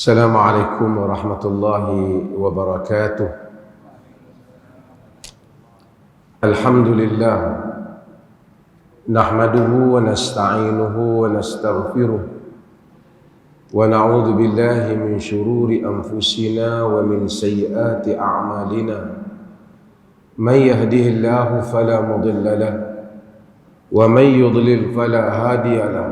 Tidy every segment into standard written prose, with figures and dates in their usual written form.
السلام عليكم ورحمة الله وبركاته. الحمد لله نحمده ونستعينه ونستغفره ونعوذ بالله من شرور أنفسنا ومن سيئات أعمالنا. من يهده الله فلا مضل له ومن يضلل فلا هادي له.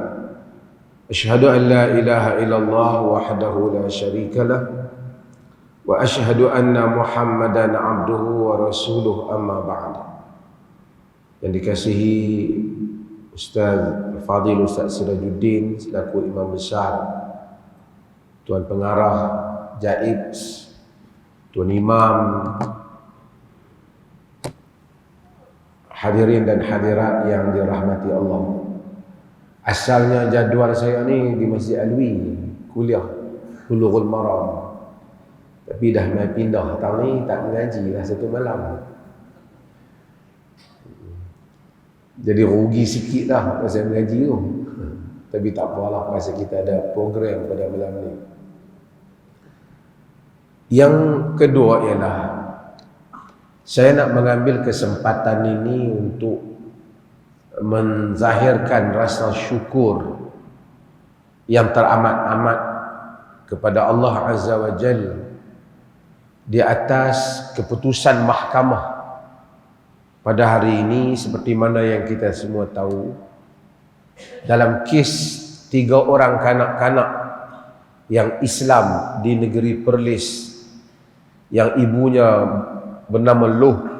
أشهد أن لا إله إلا الله وحده لا شريك له وأشهد أن محمدا عبده ورسوله أما بعد. Yang dikasihi Ustaz Fadil Ustaz Sirajuddin selaku Imam Besar, Tuan Pengarah Jaib, Tuan Imam, hadirin dan hadirat yang dirahmati Allah. Asalnya jadual saya ni di Masjid Alwi, kuliah Bulughul Maram. Tapi dah main pindah tahun ni tak mengaji dah satu malam. Jadi rugi sikit dah pasal mengaji tu. Tapi tak apalah, masa kita ada program pada malam ni. Yang kedua ialah saya nak mengambil kesempatan ini untuk menzahirkan rasa syukur yang teramat-amat kepada Allah Azza wa Jalla di atas keputusan mahkamah pada hari ini. Seperti mana yang kita semua tahu, dalam kes 3 orang kanak-kanak yang Islam di negeri Perlis yang ibunya bernama Loh,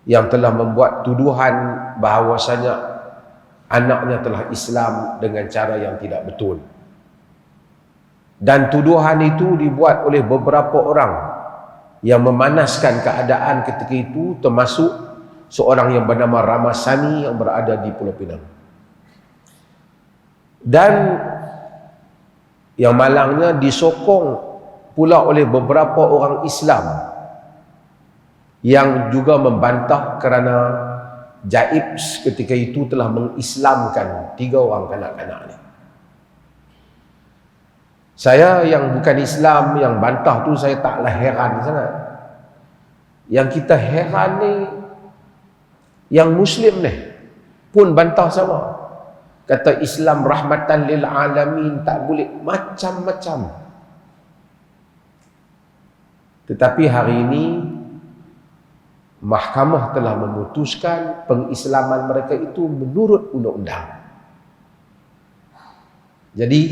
yang telah membuat tuduhan bahawasanya anaknya telah Islam dengan cara yang tidak betul. Dan tuduhan itu dibuat oleh beberapa orang yang memanaskan keadaan ketika itu, termasuk seorang yang bernama Ramasani yang berada di Pulau Pinang. Dan yang malangnya disokong pula oleh beberapa orang Islam yang juga membantah kerana Jaib ketika itu telah mengislamkan 3 orang kanak-kanak ni. Saya yang bukan Islam yang bantah tu, saya taklah heran sangat. Yang kita heran ni yang Muslim ni pun bantah sama. Kata Islam rahmatan lil alamin, tak boleh, macam-macam. Tetapi hari ini mahkamah telah memutuskan pengislaman mereka itu menurut undang-undang. Jadi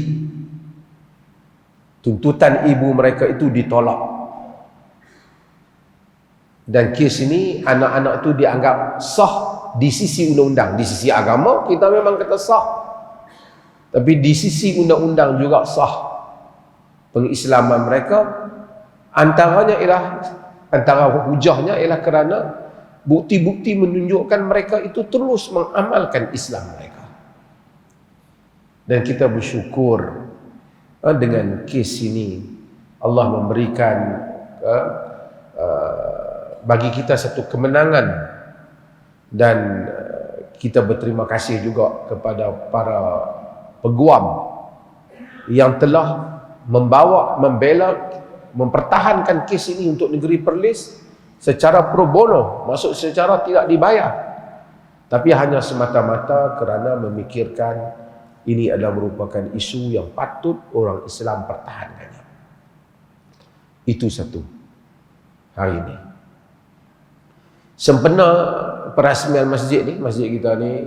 tuntutan ibu mereka itu ditolak. Dan kes ini anak-anak itu dianggap sah di sisi undang-undang. Di sisi agama kita memang kata sah, tapi di sisi undang-undang juga sah pengislaman mereka. Antara hujahnya ialah kerana bukti-bukti menunjukkan mereka itu terus mengamalkan Islam mereka. Dan kita bersyukur dengan kes ini Allah memberikan bagi kita satu kemenangan. Dan kita berterima kasih juga kepada para peguam yang telah membela, mempertahankan kes ini untuk negeri Perlis secara pro bono, maksud secara tidak dibayar, tapi hanya semata-mata kerana memikirkan ini adalah merupakan isu yang patut orang Islam pertahankannya. Itu satu. Hari ini sempena perasmian masjid ni, masjid kita ni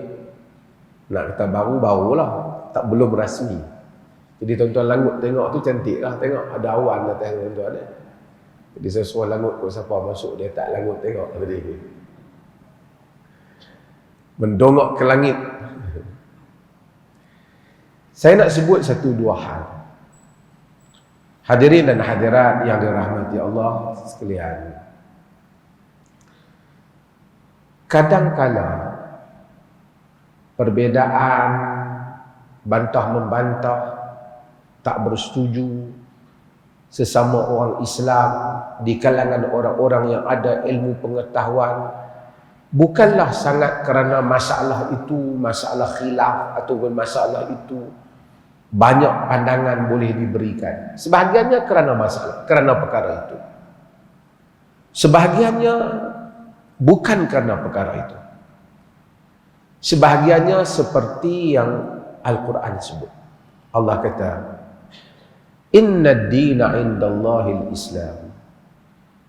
nak kata baru-barulah, tak belum rasmi. Jadi tuan-tuan langut tengok tu cantik lah, tengok ada awan atas tuan-tuan ni. Jadi saya suruh langut kau siapa masuk, dia tak langut tengok tadi. Mendongak ke langit. Saya nak sebut 1-2 hal. Hadirin dan hadirat yang dirahmati Allah sekalian. Kadang-kala perbezaan, bantah-membantah, tak bersetuju sesama orang Islam di kalangan orang-orang yang ada ilmu pengetahuan bukanlah sangat kerana masalah itu, masalah khilaf ataupun masalah itu banyak pandangan boleh diberikan. Sebahagiannya kerana masalah, kerana perkara itu. Sebahagiannya bukan kerana perkara itu. Sebahagiannya seperti yang Al-Quran sebut. Allah kata, "Inna ad-dina 'indallahi al-Islam.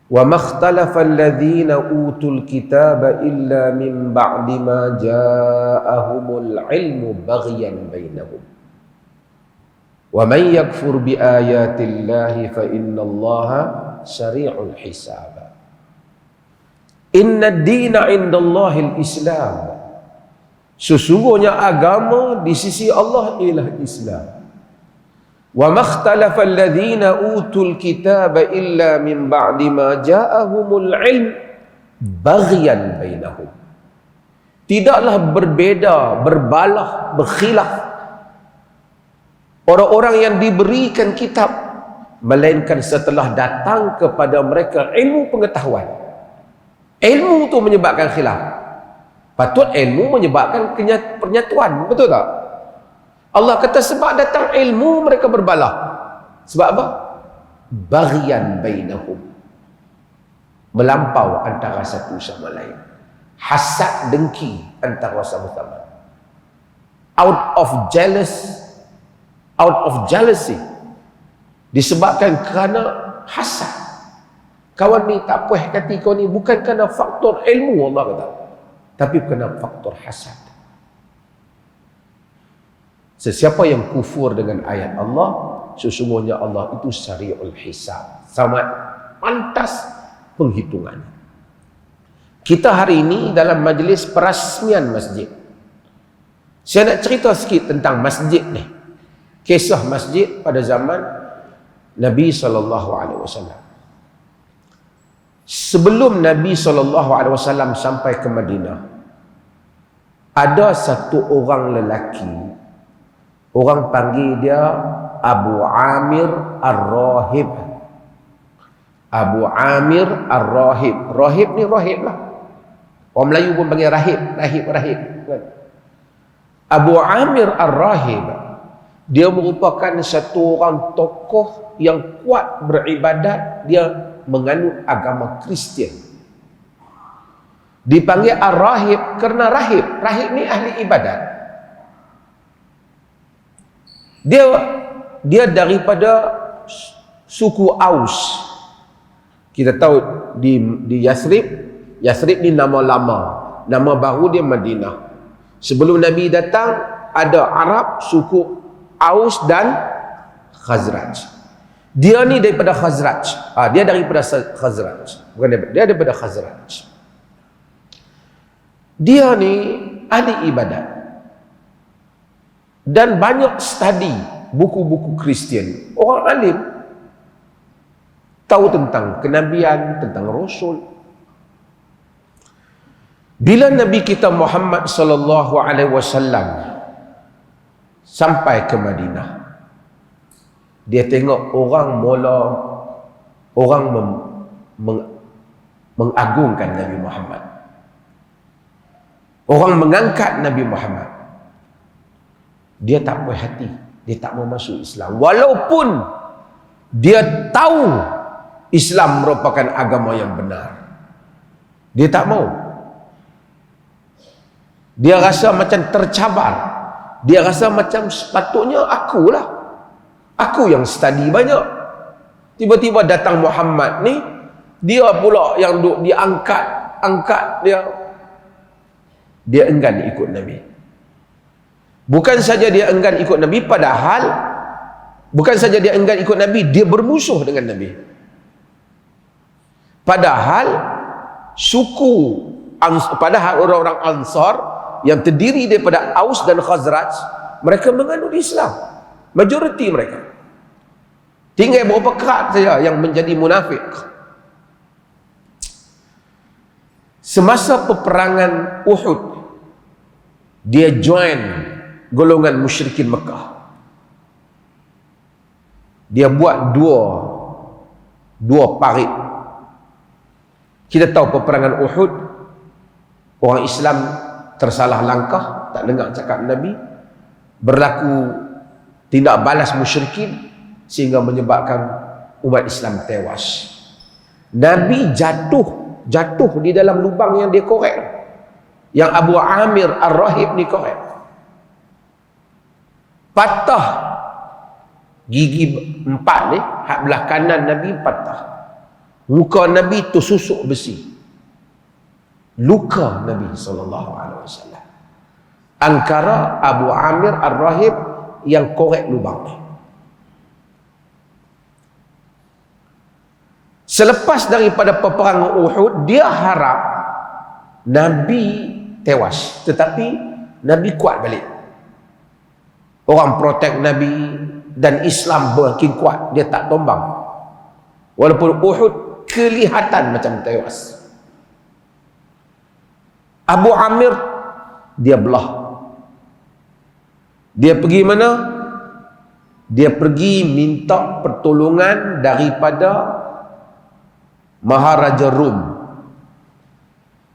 Wa ma ikhtalafa alladhina utul kitaba illa min ba'di ma ja'ahumul 'ilmu baghyan bainahum. Wa man yakfur bi ayatillahi fa innallaha sari'ul hisab." Inna ad-dina 'indallahi al-Islam. Sesungguhnya agama di sisi Allah ialah Islam. Wa makhtalafa alladhina utul kitaba illa min ba'di ma ja'ahumul ilm baghyan bainahum. Tidaklah berbeza, berbalah, berkhilaf orang-orang yang diberikan kitab, melainkan setelah datang kepada mereka ilmu pengetahuan. Ilmu itu menyebabkan khilaf. Patut ilmu menyebabkan penyatuan, betul tak? Allah kata sebab datang ilmu mereka berbalah. Sebab apa? Baghyan bainahum. Melampau antara satu sama lain. Hasad dengki antara sama-sama. Out of jealousy. Disebabkan kerana hasad. Kawan ni tak puas hati kau ni bukan kerana faktor ilmu, Allah kata, tapi kerana faktor hasad. Sesiapa yang kufur dengan ayat Allah, sesungguhnya Allah itu sari'ul hisab, sangat pantas penghitungan. Kita hari ini dalam majlis perasmian masjid. Saya nak cerita sikit tentang masjid ni. Kisah masjid pada zaman Nabi SAW. Sebelum Nabi SAW sampai ke Madinah, ada satu orang lelaki, orang panggil dia Abu Amir Ar-Rahib. Abu Amir Ar-Rahib. Rahib ni rahib lah. Orang Melayu pun panggil rahib. Rahib. Abu Amir Ar-Rahib, dia merupakan satu orang tokoh yang kuat beribadat. Dia menganut agama Kristian. Dipanggil Ar-Rahib kerana rahib. Rahib ni ahli ibadat. Dia daripada suku Aus. Kita tahu di Yathrib. Yathrib ni nama lama. Nama baru dia Madinah. Sebelum Nabi datang, ada Arab, suku Aus dan Khazraj. Dia ni daripada Khazraj. Dia daripada Khazraj. Bukan dia daripada Khazraj. Dia ni ahli ibadat. Dan banyak study buku-buku Kristian. Orang alim. Tahu tentang kenabian, tentang Rasul. Bila Nabi kita Muhammad SAW sampai ke Madinah, dia tengok orang mengagungkan Nabi Muhammad. Orang mengangkat Nabi Muhammad. Dia tak puas hati. Dia tak mau masuk Islam. Walaupun dia tahu Islam merupakan agama yang benar. Dia tak mau. Dia rasa macam tercabar. Dia rasa macam sepatutnya aku yang study banyak. Tiba-tiba datang Muhammad ni, dia pula yang diangkat dia enggan ikut Nabi. Bukan saja dia enggan ikut Nabi, padahal bukan saja dia enggan ikut Nabi, dia bermusuh dengan Nabi. Padahal orang-orang Ansar yang terdiri daripada Aus dan Khazraj, mereka menganut Islam. Majoriti mereka. Tinggal beberapa kerat saja yang menjadi munafik. Semasa peperangan Uhud, dia join golongan musyrikin Mekah. Dia buat dua parit. Kita tahu peperangan Uhud, orang Islam tersalah langkah, tak dengar cakap Nabi, berlaku tindak balas musyrikin sehingga menyebabkan umat Islam tewas. Nabi jatuh di dalam lubang yang dia korek, yang Abu Amir Ar-Rahib ni korek. Patah gigi 4 ni, hak belah kanan Nabi patah. Muka Nabi tersusuk besi. Luka Nabi SAW. Angkara Abu Amir Ar-Rahib yang korek lubang ni. Selepas daripada peperangan Uhud, dia harap Nabi tewas, tetapi Nabi kuat balik. Orang protek Nabi dan Islam makin kuat, dia tak tumbang. Walaupun Uhud kelihatan macam tewas. Abu Amir dia belah. Dia pergi mana? Dia pergi minta pertolongan daripada Maharaja Rum.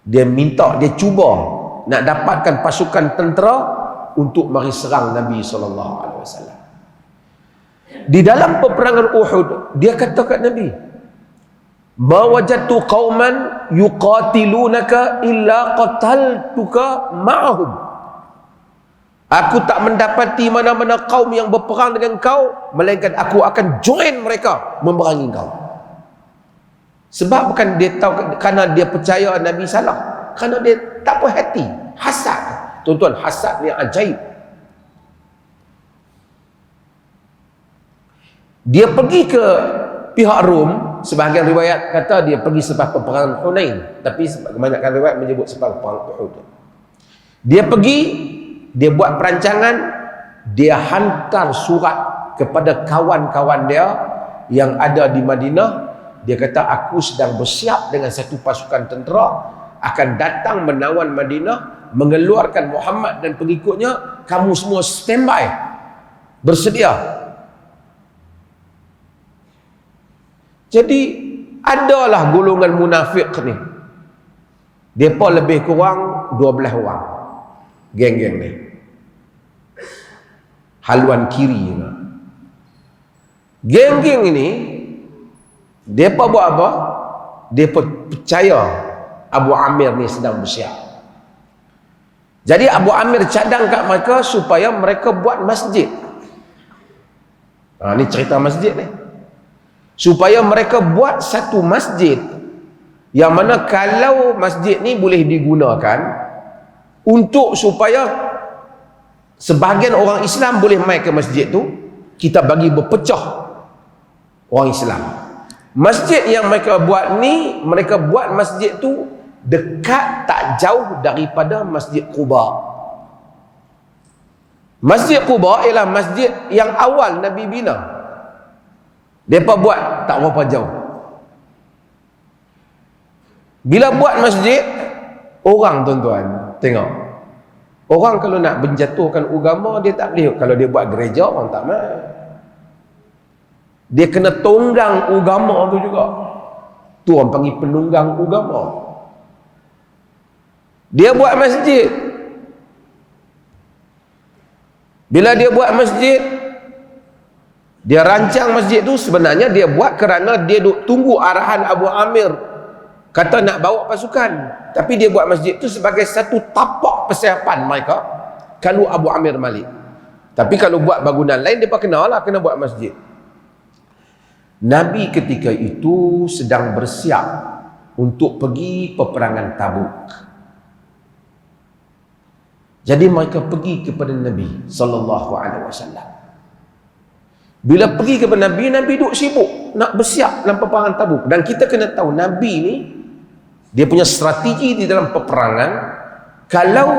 Dia minta, dia cuba nak dapatkan pasukan tentera untuk mari serang Nabi SAW. Di dalam peperangan Uhud, dia kata kat Nabi, "Ma wajadtu qauman yuqatilunaka illa qataltuka ma'ahum." Aku tak mendapati mana-mana kaum yang berperang dengan kau, melainkan aku akan join mereka memerangi kau. Sebab bukan dia tahu kerana dia percaya Nabi salah, kerana dia tak puas hati, hasad. Tuan-tuan, hasad ni ajaib. Dia pergi ke pihak Rom. Sebahagian riwayat kata dia pergi selepas peperangan Hunain, tapi kebanyakan riwayat menyebut selepas peperangan Uhud. Dia pergi, dia buat perancangan, dia hantar surat kepada kawan-kawan dia yang ada di Madinah. Dia kata, aku sedang bersiap dengan satu pasukan tentera akan datang menawan Madinah, mengeluarkan Muhammad dan pengikutnya. Kamu semua standby, bersedia. Jadi adalah golongan munafik ni. Depa lebih kurang 12 orang. Geng-geng ni. Haluan kiri. Geng-geng ini depa buat apa? Depa percaya Abu Amir ni sedang bersiap. Jadi Abu Amir cadang kat mereka supaya mereka buat masjid. Ni cerita masjid ni. Supaya mereka buat satu masjid yang mana kalau masjid ni boleh digunakan untuk supaya sebahagian orang Islam boleh mai ke masjid tu, kita bagi berpecah orang Islam. Masjid yang mereka buat ni, mereka buat masjid tu dekat tak jauh daripada Masjid Quba. Masjid Quba ialah masjid yang awal Nabi bina. Mereka buat tak berapa jauh. Bila buat masjid, orang tuan-tuan tengok, orang kalau nak menjatuhkan agama, dia tak boleh. Kalau dia buat gereja, orang tak mahu. Dia kena tunggang agama tu juga. Tu orang panggil penunggang agama. Dia buat masjid. Bila dia buat masjid, dia rancang masjid tu sebenarnya dia buat kerana dia duk tunggu arahan Abu Amir kata nak bawa pasukan. Tapi dia buat masjid tu sebagai satu tapak persiapan mereka kalau Abu Amir malik. Tapi kalau buat bangunan lain, dia kena buat masjid. Nabi ketika itu sedang bersiap untuk pergi peperangan Tabuk. Jadi mereka pergi kepada Nabi sallallahu alaihi wasallam. Bila pergi kepada Nabi, Nabi duk sibuk nak bersiap dalam peperangan Tabuk. Dan kita kena tahu Nabi ni dia punya strategi di dalam peperangan. Kalau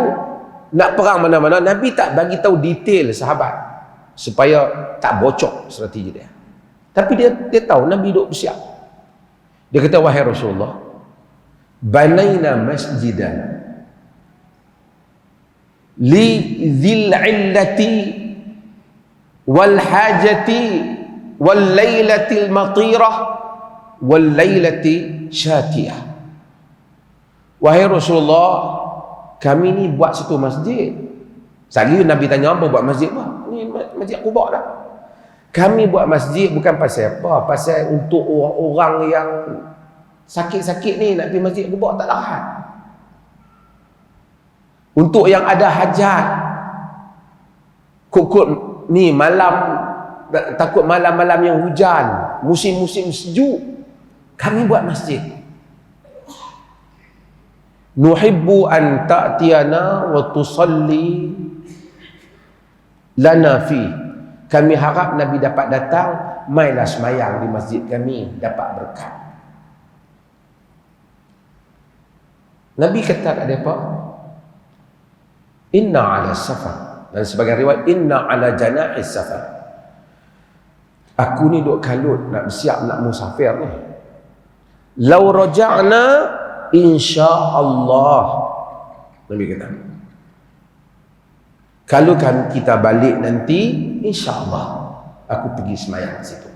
nak perang mana-mana, Nabi tak bagi tahu detail sahabat supaya tak bocor strategi dia. Tapi dia tahu Nabi duk bersiap. Dia kata, wahai Rasulullah, banaina masjidan li dhil illati wal hajati wal laylatil matirah wal laylati syatiyah. Wahai Rasulullah, kami ni buat satu masjid. Sekali Nabi tanya, apa buat masjid apa? Ni Masjid Quba dah. Kami buat masjid bukan pasal apa, pasal untuk orang-orang yang sakit-sakit ni nak pergi Masjid Quba tak larat. Untuk yang ada hajat, kukut ni malam, takut malam-malam yang hujan, musim-musim sejuk, kami buat masjid. Nuhibbu an ta'tiyana wa tusalli lana fi. Kami harap Nabi dapat datang, mailah semayang di masjid kami, dapat berkat. Nabi kata kat mereka, inna ala safar, dan sebagai riwayat inna ala janahis safar. Aku ni duk kalut nak bersiap nak musafir ni. Lau raja'na insya-Allah. Nabi kata, kalau kita balik nanti, insya-Allah aku pergi semayang di situ.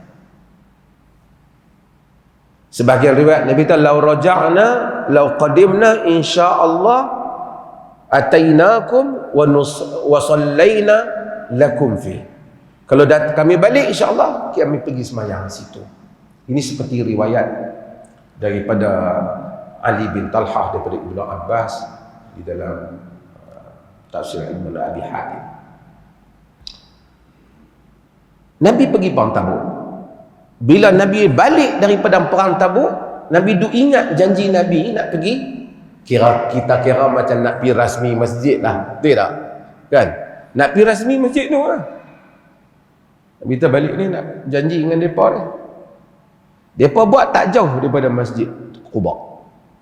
Sebagian riwayat Nabi kata, lau raja'na, lau qadimna insya-Allah atainakum wa sallaina lakum fi. Kalau kami balik, insya-Allah kami pergi semayang di situ. Ini seperti riwayat daripada Ali bin Talhah daripada Ibnu Abbas di dalam tafsir Ibnu Abi Hatim. Nabi pergi perang Tabuk. Bila Nabi balik daripada perang Tabuk, Nabi duk ingat janji Nabi nak pergi, kita kira macam nak pergi rasmi masjid lah, betul tak? Kan? Nak pergi rasmi masjid tu lah. Nabi kita balik ni nak janji dengan mereka ni. Mereka buat tak jauh daripada Masjid Quba.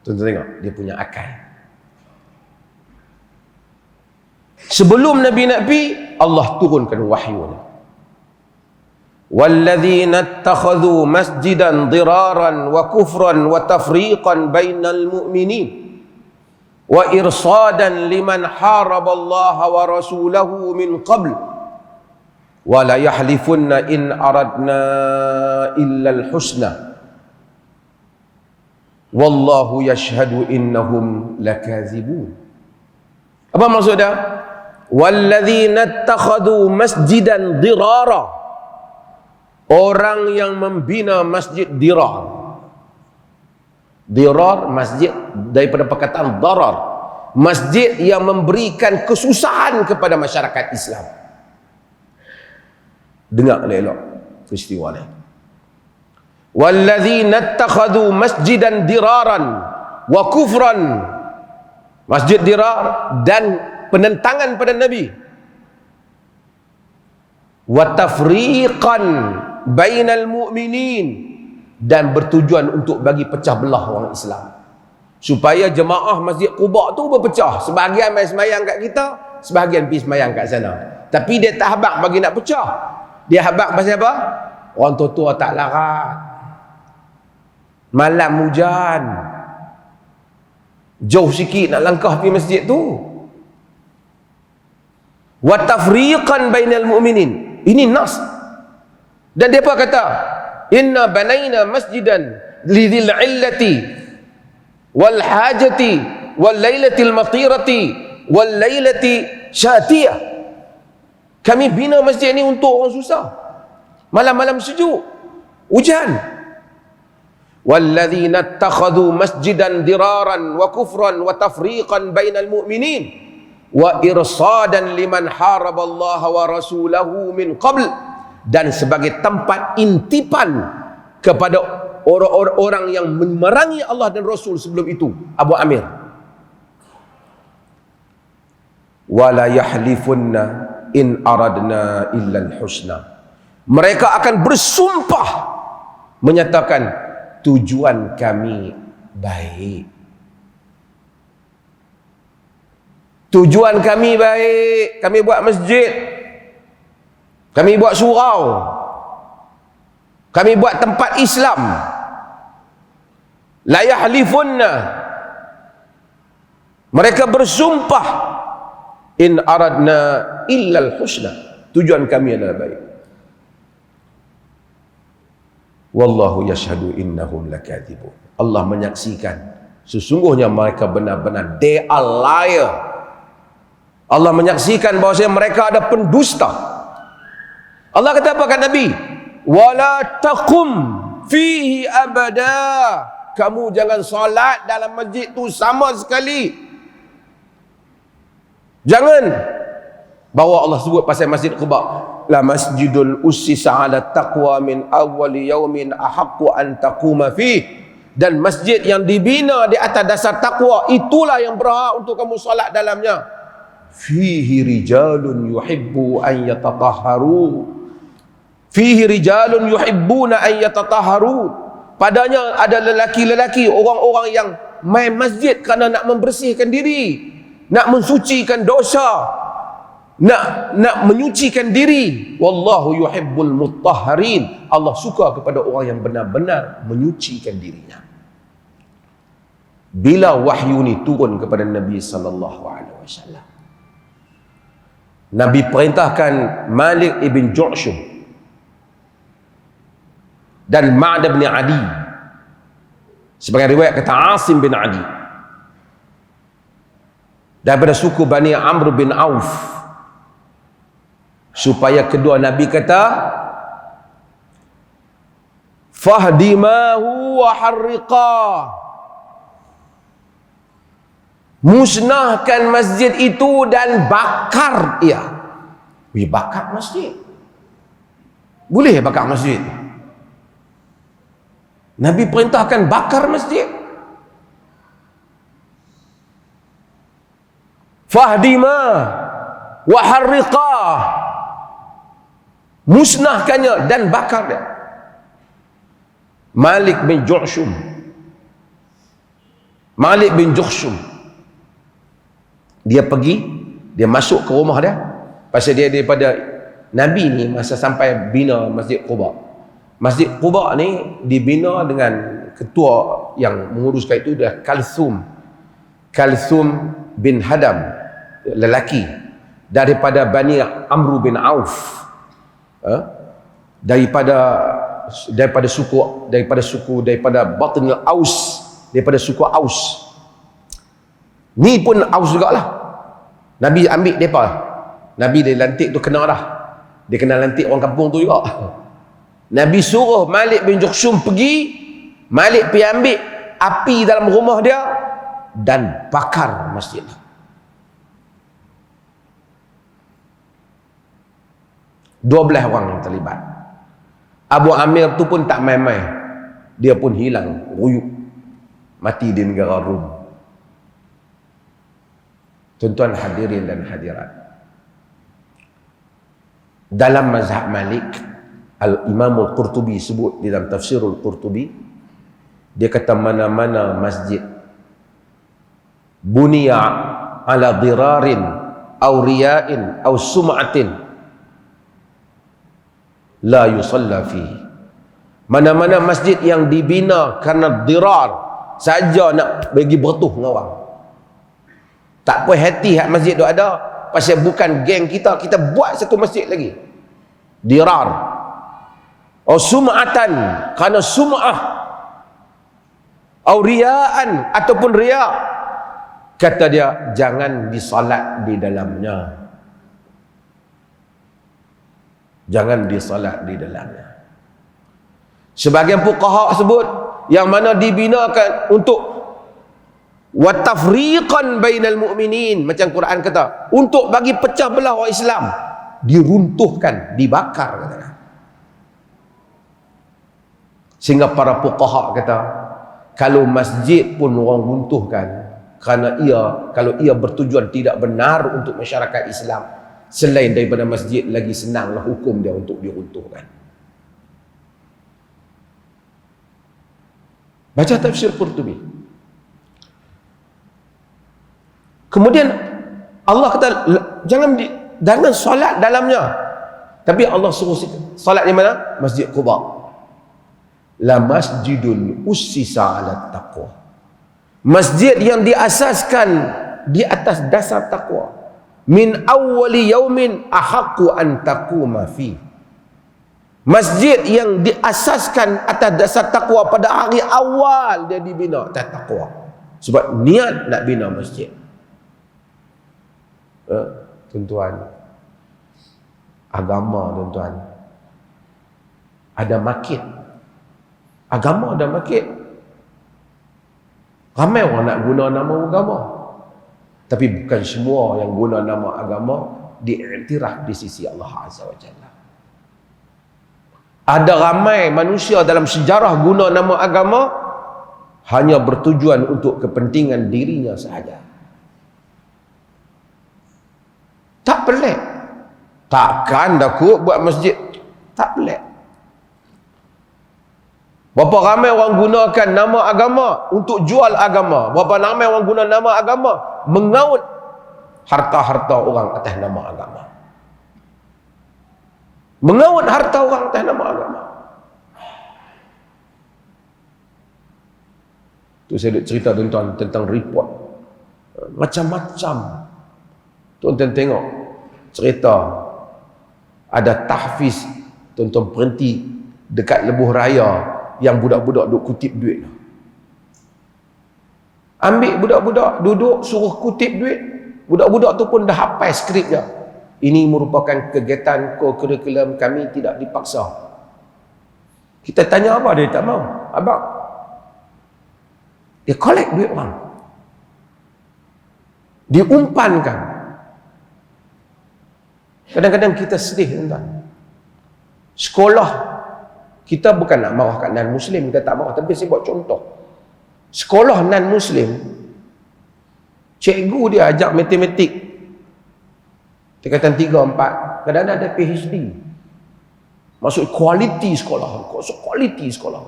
Tuan-tuan tengok, dia punya akal. Sebelum Nabi nak pergi, Allah turunkan wahyu ni. Walladzina ittakhadhu masjidan diraran wa kufran wa tafriqan bainal mu'minin wa irsadan liman haraballaha wa rasulahu min qabl wa la yahlifunna in aradna illa al-husna wallahu yashhadu innahum lakazibun. Apa maksudnya? Walladzina ittakhadhu masjidan dirara, orang yang membina masjid dirar. Dirar masjid daripada perkataan darar, masjid yang memberikan kesusahan kepada masyarakat Islam. Dengar elok peristiwa ni. Walladzina ittakhadhu masjidan diraran wa kufran, masjid dirar dan penentangan pada Nabi, wa tafriqan bainal mu'minin, dan bertujuan untuk bagi pecah belah orang Islam, supaya jemaah Masjid Quba tu berpecah. Sebahagian main semayang kat kita, sebahagian pergi semayang kat sana. Tapi dia tak habaq bagi nak pecah. Dia habaq pasal apa? Orang tua-tua tak larat, malam hujan, jauh sikit nak langkah pergi masjid tu. Wa tafriqan bainal mu'minin, ini nas. Dan dia apa kata? Inna banaina masjidan lidhil illati wal hajati wal lailatil matirati wal lailati syatiyah. Kami bina masjid ni untuk orang susah, malam-malam sejuk, hujan. Walladzina ittakhadhu masjidan diraran wa kufran wa tafriqan bainal mu'minin wa irsadan liman haraballaha wa rasulahu min qabl, dan sebagai tempat intipan kepada orang-orang yang memerangi Allah dan Rasul sebelum itu. Abu Amir. Wala yahlifunna in aradna illa al-husna. Mereka akan bersumpah menyatakan tujuan kami baik. Tujuan kami baik, kami buat masjid, kami buat surau, kami buat tempat Islam. La yahlifunna, mereka bersumpah, in aradna illa al-husna, tujuan kami adalah baik. Wallahu yashhadu innahum lakadzibun. Allah menyaksikan sesungguhnya mereka benar-benar, they are liar. Allah menyaksikan bahawasanya mereka ada pendusta. Allah kata apa kat Nabi? Wala taqum fihi abada. Kamu jangan solat dalam masjid tu sama sekali. Jangan. Bahawa Allah sebut pasal Masjid Quba, la masjidun ussisa ala taqwa min awwali yaumin ahaqqu an taquma fih. Dan masjid yang dibina di atas dasar takwa, itulah yang berhak untuk kamu solat dalamnya. Fihi rijalun yuhibbu an yatatahharu. Fihi rijalun yuhibbuna an yatatahharu. Padanya ada lelaki-lelaki, orang-orang yang main masjid kerana nak membersihkan diri, nak mensucikan dosa, nak menyucikan diri. Wallahu yuhibbul mutahharin. Allah suka kepada orang yang benar-benar menyucikan dirinya. Bila wahyu ni turun kepada Nabi sallallahu alaihi wasallam, Nabi perintahkan Malik ibn Ju'shum dan Ma'ad bin Adi, sebagai riwayat kata Asim bin Adi, daripada suku Bani Amr bin Auf, supaya kedua Nabi kata, fahdimahu wa harriqah, musnahkan masjid itu dan bakar ia. Bakar masjid, boleh bakar masjid? Nabi perintahkan bakar masjid. Fahdimah wa harriqah, musnahkannya dan bakar dia. Malik bin Ju'shum, dia pergi, dia masuk ke rumah dia. Pasal dia daripada Nabi ni masa sampai bina Masjid Quba. Masjid Quba ni dibina dengan ketua yang menguruskan itu adalah Kalthum bin Hadam, lelaki daripada Bani Amr bin Auf, daripada Batn al-Aus, daripada suku Aus. Ni pun Aus jugalah. Nabi ambil depa. Nabi dia lantik tu kena dah. Dia kena lantik orang kampung tu juga. Nabi suruh Malik bin Ju'shum pergi. Malik pergi ambil api dalam rumah dia dan bakar masjid. 12 orang yang terlibat. Abu Amir tu pun tak main-main. Dia pun hilang, ruyuk, mati di negara Rum. Tuan-tuan hadirin dan hadirat, dalam mazhab Malik, Al-Imam Al-Qurtubi sebut di dalam tafsirul Qurtubi, dia kata mana-mana masjid buniya ala dirarin au riya'in au sum'atin la yusalla fihi. Mana-mana masjid yang dibina kerana dirar saja nak bagi bertuh dengan orang, tak puas hati hak masjid tu ada, pasal bukan geng kita, kita buat satu masjid lagi. Dirar. Oh sum'atan, kerana sum'ah. Au riya'an, ataupun riya'. Kata dia, jangan disalat di dalamnya. Jangan disalat di dalamnya. Sebahagian fuqaha sebut, yang mana dibinakan untuk watafriqan bainal mu'minin, macam Quran kata, untuk bagi pecah belah orang Islam, diruntuhkan, dibakar katanya. Sehingga para fuqaha kata, kalau masjid pun orang runtuhkan kerana kalau ia bertujuan tidak benar untuk masyarakat Islam, selain daripada masjid, lagi senanglah hukum dia untuk diruntuhkan. Baca tafsir Qurtubi. Kemudian Allah kata jangan solat dalamnya. Tapi Allah suruh solat di mana? Masjid Quba. La masjidun ussisa ala taqwa. Masjid yang diasaskan di atas dasar takwa. Min awwali yaumin ahaqqu an taquma fi. Masjid yang diasaskan atas dasar takwa, pada hari awal dia dibina atas takwa. Sebab niat nak bina masjid. Tuan-tuan, agama tuan-tuan ada market. Agama ada market. Ramai orang nak guna nama agama. Tapi bukan semua yang guna nama agama diiktiraf di sisi Allah Azza wa Jalla. Ada ramai manusia dalam sejarah guna nama agama hanya bertujuan untuk kepentingan dirinya sahaja. Tak pelik. Takkan aku buat masjid. Tak pelik. Berapa ramai orang gunakan nama agama untuk jual agama. Berapa ramai orang guna nama agama mengaut harta-harta orang atas nama agama. Mengaut harta orang atas nama agama. Tu saya nak cerita tuan-tuan tentang report. Macam-macam. Tuan-tuan tengok cerita ada tahfiz, tuan-tuan berhenti dekat lebuh raya yang budak-budak duk kutip duit. Ambil budak-budak duduk suruh kutip duit. Budak-budak tu pun dah hafal skrip je. Ini merupakan kegiatan kurikulum kami, tidak dipaksa. Kita tanya apa, dia tak mau. Abang, dia collect duit orang. Diumpankan. Kadang-kadang kita sedih, tuan-tuan. Sekolah, kita bukan nak marah kat non-Muslim, kita tak marah. Tapi saya buat contoh. Sekolah non-Muslim, cikgu dia ajak matematik. Tingkatan 3, 4. Kadang-kadang ada PhD. Maksud kualiti sekolah. Maksud kualiti sekolah.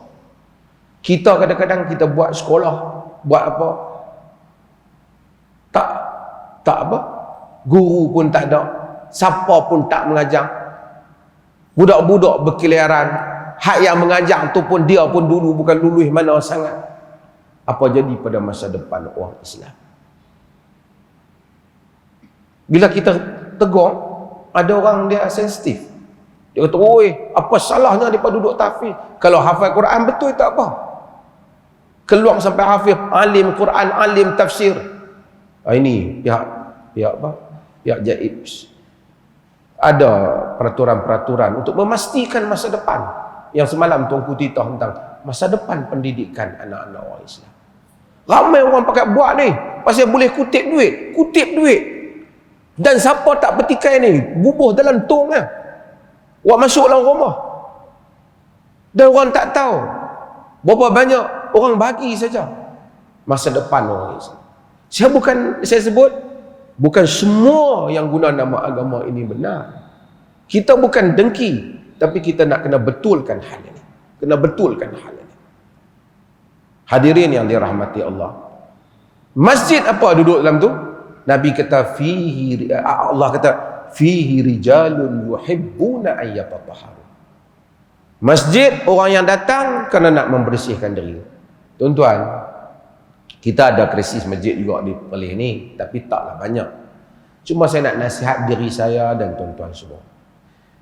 Kita kadang-kadang kita buat sekolah. Buat apa? Tak apa? Guru pun tak ada. Siapa pun tak mengajar. Budak-budak berkeliaran. Hak yang mengajar tu pun dia pun dulu bukan luluh mana sangat. Apa jadi pada masa depan orang Islam? Bila kita tegur, ada orang dia sensitif. Dia kata, oi, apa salahnya dia duduk tahfiz? Kalau hafal Quran betul tak apa. Keluar sampai hafiz, alim Quran, alim tafsir. Ini pihak apa? Pihak jaib. Ada peraturan-peraturan untuk memastikan masa depan. Yang semalam Tuanku titah tentang masa depan pendidikan anak-anak orang Islam. Ramai orang pakai buat ni pasal boleh kutip duit. Dan siapa tak petikai ni bubuh dalam tong lah. Orang masuk dalam rumah. Dan orang tak tahu berapa banyak orang bagi saja masa depan orang Islam. Saya sebut bukan semua yang guna nama agama ini benar. Kita bukan dengki, tapi kita nak kena betulkan hal ini. Hadirin yang dirahmati Allah. Masjid apa duduk dalam tu? Nabi kata Allah kata fihi rijalun yuhibbuna an yatatahharu. Masjid orang yang datang kerana nak membersihkan diri. Tuan-tuan, kita ada krisis masjid juga di Perlis ni, tapi taklah banyak. Cuma saya nak nasihat diri saya dan tuan-tuan semua.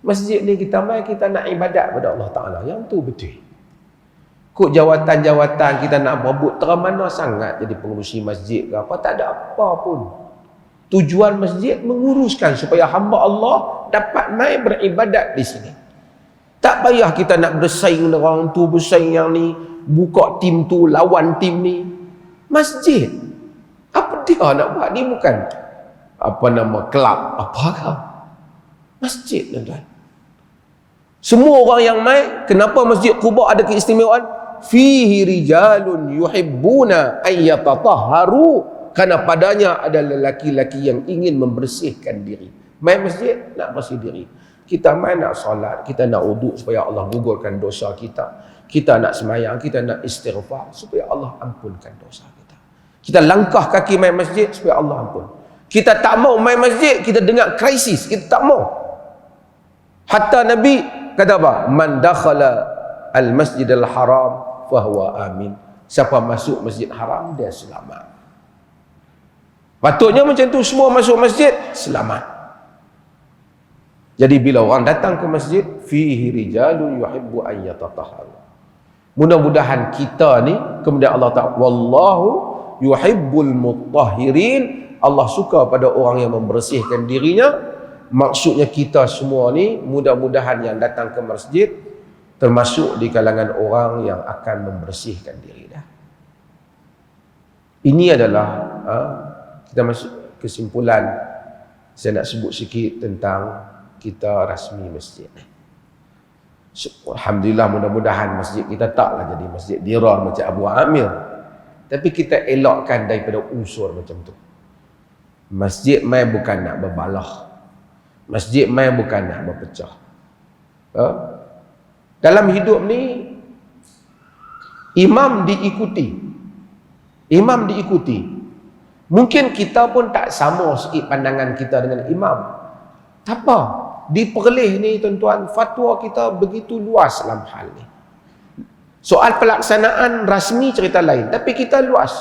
Masjid ni kita nak ibadat pada Allah Ta'ala. Yang tu betul. Kok jawatan-jawatan kita nak berebut teramana sangat jadi pengurusi masjid ke apa, tak ada apa pun. Tujuan masjid menguruskan supaya hamba Allah dapat mai beribadat di sini. Tak payah kita nak bersaing dengan orang tu, bersaing yang ni, buka tim tu, lawan tim ni. Masjid. Apa dia nak buat? Ni bukan apa nama kelab, apakah? Masjid, tuan-tuan. Semua orang yang mai, kenapa Masjid Quba ada keistimewaan? Fihi rijalun yuhibbuna an yatatahharu, kerana padanya ada lelaki-lelaki yang ingin membersihkan diri. Mai masjid nak bersih diri. Kita mai nak solat, kita nak wuduk supaya Allah gugurkan dosa kita. Kita nak semayang, kita nak istighfar supaya Allah ampunkan dosa kita. Kita langkah kaki mai masjid supaya Allah ampun. Kita tak mau mai masjid, kita dengar krisis, kita tak mau. Hatta Nabi kata apa? Man dakhala al-masjidil haram fahuwa amin. Siapa masuk masjid haram, dia selamat. Patutnya macam tu, semua masuk masjid selamat. Jadi bila orang datang ke masjid, fihi rijalun yuhibbu an yatatahharu. Mudah-mudahan kita ni kemudian Allah Ta'ala, wallahu yuhibbul mutahhirin. Allah suka pada orang yang membersihkan dirinya. Maksudnya kita semua ni mudah-mudahan yang datang ke masjid termasuk di kalangan orang yang akan membersihkan diri dah. Ini adalah kita masuk kesimpulan. Saya nak sebut sikit tentang kita rasmi masjid. Alhamdulillah, mudah-mudahan masjid kita taklah jadi masjid dirar macam Abu Amir, tapi kita elakkan daripada unsur macam tu. Masjid mai bukan nak berbalah, masjid mai bukan nak berpecah. Dalam hidup ni imam diikuti. Mungkin kita pun tak sama sikit pandangan kita dengan imam. Tak apa. Di Perlis ni tuan-tuan, fatwa kita begitu luas dalam hal ni. Soal pelaksanaan rasmi cerita lain, tapi kita luas.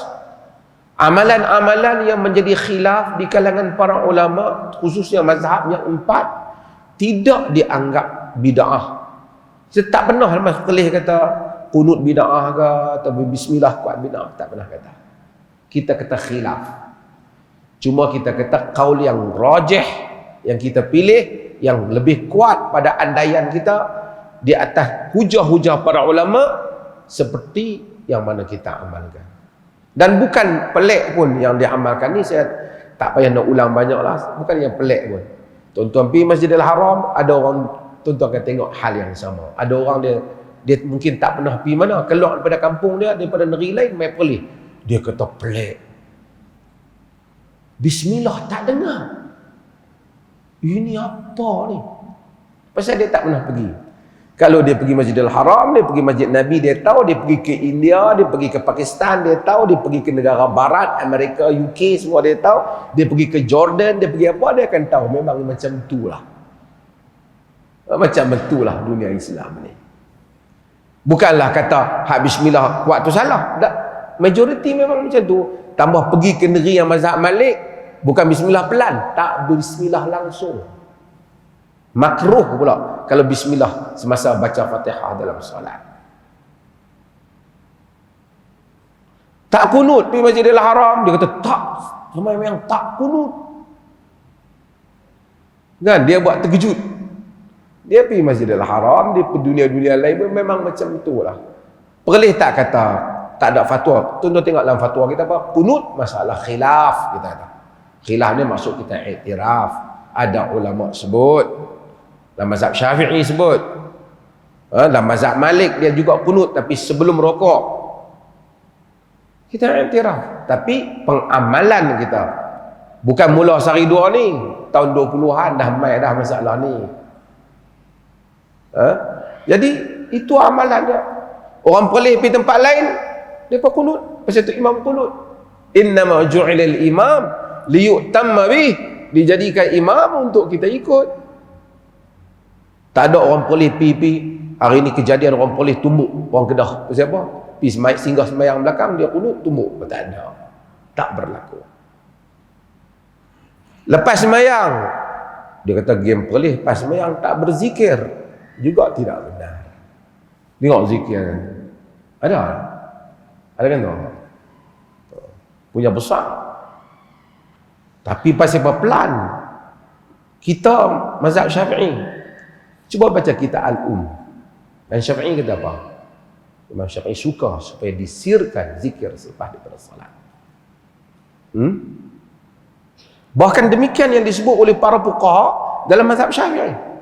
Amalan-amalan yang menjadi khilaf di kalangan para ulama, khususnya mazhab yang 4, tidak dianggap bid'ah. Saya tak pernah Mas Perlis kata kunut bid'ah ke atau bismillah kuat bid'ah, tak pernah kata. Kita kata khilaf. Cuma kita kata qaul yang rajih, yang kita pilih, yang lebih kuat pada andaian kita di atas hujah-hujah para ulama seperti yang mana kita amalkan. Dan bukan pelik pun yang diamalkan ni, saya tak payah nak ulang banyak lah, bukan yang pelik pun. Tuan-tuan pergi Masjidil Haram, ada orang tuan-tuan akan tengok hal yang sama. Ada orang dia mungkin tak pernah pergi mana, keluar daripada kampung dia, daripada negeri lain, mai Perlis. Dia kata pelik. Bismillah tak dengar. Ini apa ni? Pasal dia tak pernah pergi. Kalau dia pergi Masjidil Haram, dia pergi Masjid Nabi, dia tahu. Dia pergi ke India, dia pergi ke Pakistan, dia tahu. Dia pergi ke negara barat, Amerika, UK, semua dia tahu. Dia pergi ke Jordan, dia pergi apa, dia akan tahu. Memang macam itulah. Macam itulah dunia Islam ni. Bukanlah kata hak bismillah kuat tu salah. Tak. Majoriti memang macam tu. Tambah pergi ke negeri yang mazhab Malik, bukan bismillah pelan, tak, bismillah langsung. Makruh pula kalau bismillah semasa baca Fatihah dalam solat. Tak kunut pergi Masjidil Haram, dia kata tak, ramai yang tak kunut. Kan dia buat terkejut. Dia pergi Masjidil Haram, dia pergi dunia-dunia lain pun memang macam itulah. Perlis tak kata tak ada fatwa. Tuan-tuan tengok dalam fatwa kita apa? Kunut masalah khilaf kita kata. Khilaf ni maksud kita iktiraf. Ada ulama sebut, dalam mazhab Syafi'i sebut, dalam mazhab Malik dia juga kunut tapi sebelum rokok. Kita iktiraf. Tapi pengamalan kita bukan mula sehari dua ni, tahun 20-an dah mai dah masalah ni. Jadi itu amalan dia. Orang Perlis pergi tempat lain, dia pun kunut. Pasal tu imam kunut. Innama ju'ilal imam liyutamma bih, dijadikan imam untuk kita ikut. Tak ada orang Perlis pergi hari ni kejadian orang Perlis tumbuk orang Kedah. Pasal apa? Pergi singgah sembahyang belakang, dia kunut tumbuk. Tak ada. Tak berlaku. Lepas sembahyang, dia kata game Perlis lepas sembahyang tak berzikir, juga tidak benar. Tengok zikir ada kan tu punya besar, tapi pasal pelan. Kita mazhab Syafi'i, cuba baca kita dan Syafi'i kata apa? Imam Syafi'i suka supaya disirkan zikir selepas daripada salat. Bahkan demikian yang disebut oleh para fuqaha dalam mazhab Syafi'i.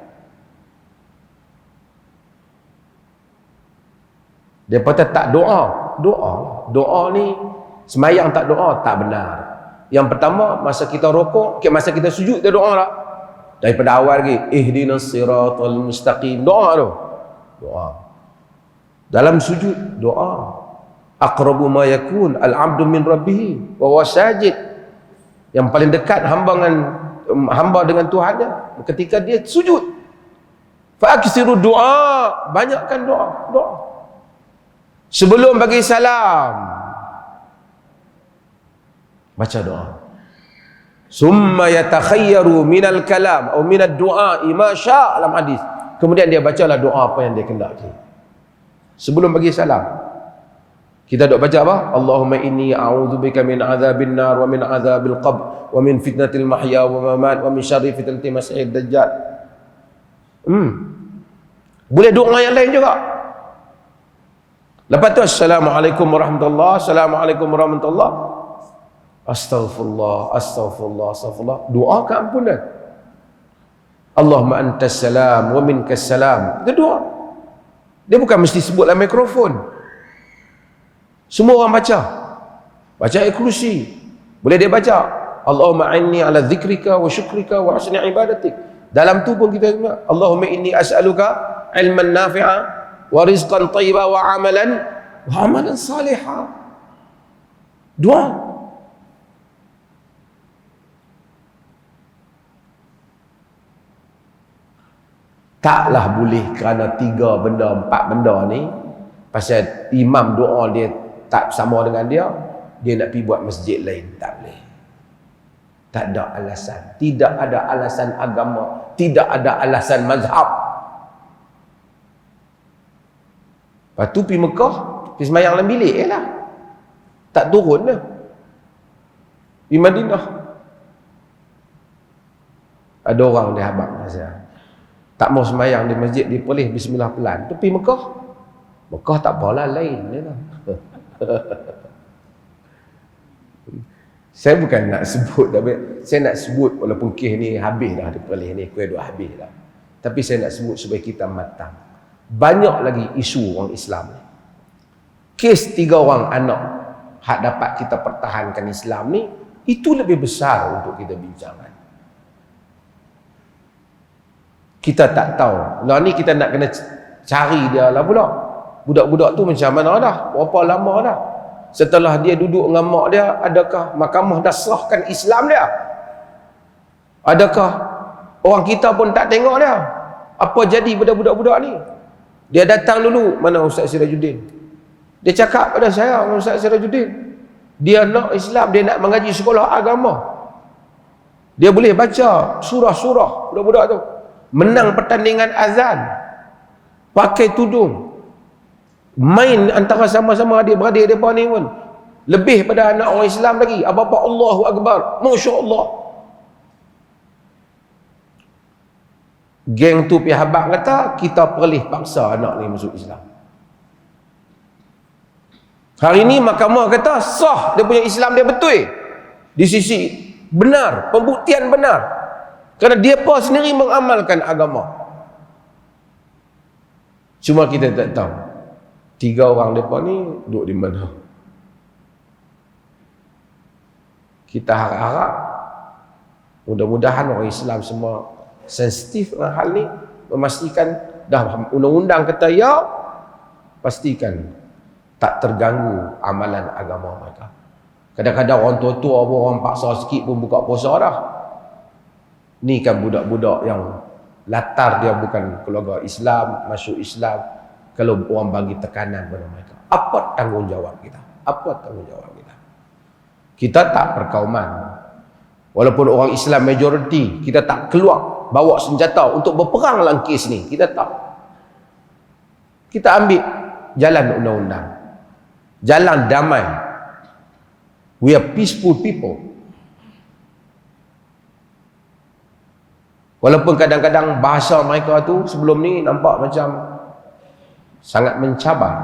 Dia kata tak doa ni semayang tak doa tak benar. Yang pertama, masa kita rokok, masa kita sujud dia doa tak? Daripada awal lagi, ihdinas siratal mustaqim, doa tu. Doa. Dalam sujud doa. Aqrabu ma yakun al-'abdu min rabbih wa huwa sajid. Yang paling dekat hamba dengan Tuhannya ketika dia sujud. Fa aksiru doa, banyakkan doa. Sebelum bagi salam, baca doa. Summa yatakhayyaru minal kalam atau minad du'a ma syaa dalam hadis. Kemudian dia bacalah doa apa yang dia kendaki. Sebelum bagi salam, kita dok baca apa? Allahumma inni a'udzubika min azabin nar wa min azabil qabr wa min fitnatil mahya wa mamat wa min syarri fitnatil masiihid dajjal. Boleh doa yang lain juga. Lepas tu assalamualaikum warahmatullahi, assalamualaikum warahmatullahi, astaghfirullah, astaghfirullah, astaghfirullah. Doa keampunan. Allahumma antas salam wa minkas salam. Itu doa. Dia bukan mesti sebut dalam mikrofon. Semua orang baca. Baca ayat kursi. Boleh dia baca. Allahumma inni ala dzikrika wa syukrika wa husni ibadatik. Dalam tu pun kita sebut, Allahumma inni as'aluka ilman nafi'a wa rizqan thayyiba wa amalan salihah. Doa. Taklah boleh kerana 3 benda, 4 benda ni, pasal imam doa dia tak sama dengan dia nak pergi buat masjid lain. Tak boleh. Tak ada alasan. Tidak ada alasan agama. Tidak ada alasan mazhab. Lepas tu pergi Mekah, pergi semayang dalam bilik je lah. Tak turun dah. Pergi Madinah. Ada orang dia habaq saya. Tak mau semayang di masjid, dia boleh bismillah pelan. Tu pergi Mekah. Mekah tak apalah, lain je lah. Saya bukan nak sebut, tapi saya nak sebut walaupun kes ni habis dah, dipelih ni, kuih dah habis dah. Tapi saya nak sebut supaya kita matang. Banyak lagi isu orang Islam ni. Kes 3 orang anak hak dapat kita pertahankan Islam ni, itu lebih besar untuk kita bincangkan. Kita tak tahu. Lah ni kita nak kena cari dia lah pula. Budak-budak tu macam mana dah? Berapa lama dah? Setelah dia duduk dengan mak dia, adakah mahkamah dah sahkan Islam dia? Adakah orang kita pun tak tengok dia? Apa jadi pada budak-budak ni? Dia datang dulu, mana Ustaz Sirajuddin? Dia cakap pada saya, Ustaz Sirajuddin, dia nak Islam, dia nak mengaji sekolah agama. Dia boleh baca surah-surah budak-budak tu. Menang pertandingan azan, pakai tudung, main antara sama-sama adik-beradik mereka ni pun lebih pada anak orang Islam lagi. Apa-apa Allahu Akbar, Masya Allah. Geng tu pihak habaq kata kita perlih paksa anak ni masuk Islam. Hari ni mahkamah kata sah dia punya Islam, dia betul di sisi benar, pembuktian benar. Kerana dia pun sendiri mengamalkan agama. Cuma kita tak tahu 3 orang mereka ni duduk di mana. Kita harap-harap mudah-mudahan orang Islam semua sensitif dengan hal ni, memastikan dah undang-undang kata ya, pastikan tak terganggu amalan agama mereka. Kadang-kadang orang tua-tua pun orang paksa sikit pun buka puasa dah. Ni kan budak-budak yang latar dia bukan keluarga Islam, masuk Islam. Kalau orang bagi tekanan pada mereka, apa tanggungjawab kita? Apa tanggungjawab kita? Kita tak perkauman. Walaupun orang Islam majoriti, kita tak keluar bawa senjata untuk berperang dalam kes ni. Kita tak. Kita ambil jalan undang-undang, jalan damai. We are peaceful people. Walaupun kadang-kadang bahasa mereka tu sebelum ni nampak macam sangat mencabar.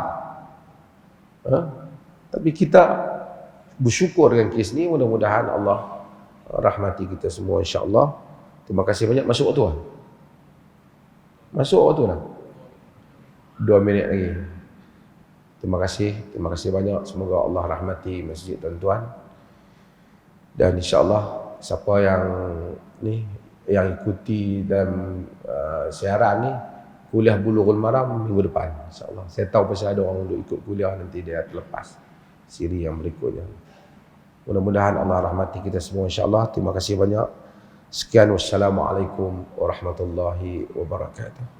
Tapi kita bersyukur dengan kes ni. Mudah-mudahan Allah rahmati kita semua, insya-Allah. Terima kasih banyak. Masuk waktu lah. Masuk waktu lah. 2 minit lagi. Terima kasih banyak. Semoga Allah rahmati masjid tuan-tuan. Dan insya-Allah siapa yang ikuti dalam siaran ni, kuliah Bulughul Maram minggu depan, insya-Allah. Saya tahu pasal ada orang untuk ikut kuliah, nanti dia terlepas siri yang berikutnya. Mudah-mudahan Allah rahmati kita semua, insya-Allah. Terima kasih banyak. Sekian, wassalamualaikum warahmatullahi wabarakatuh.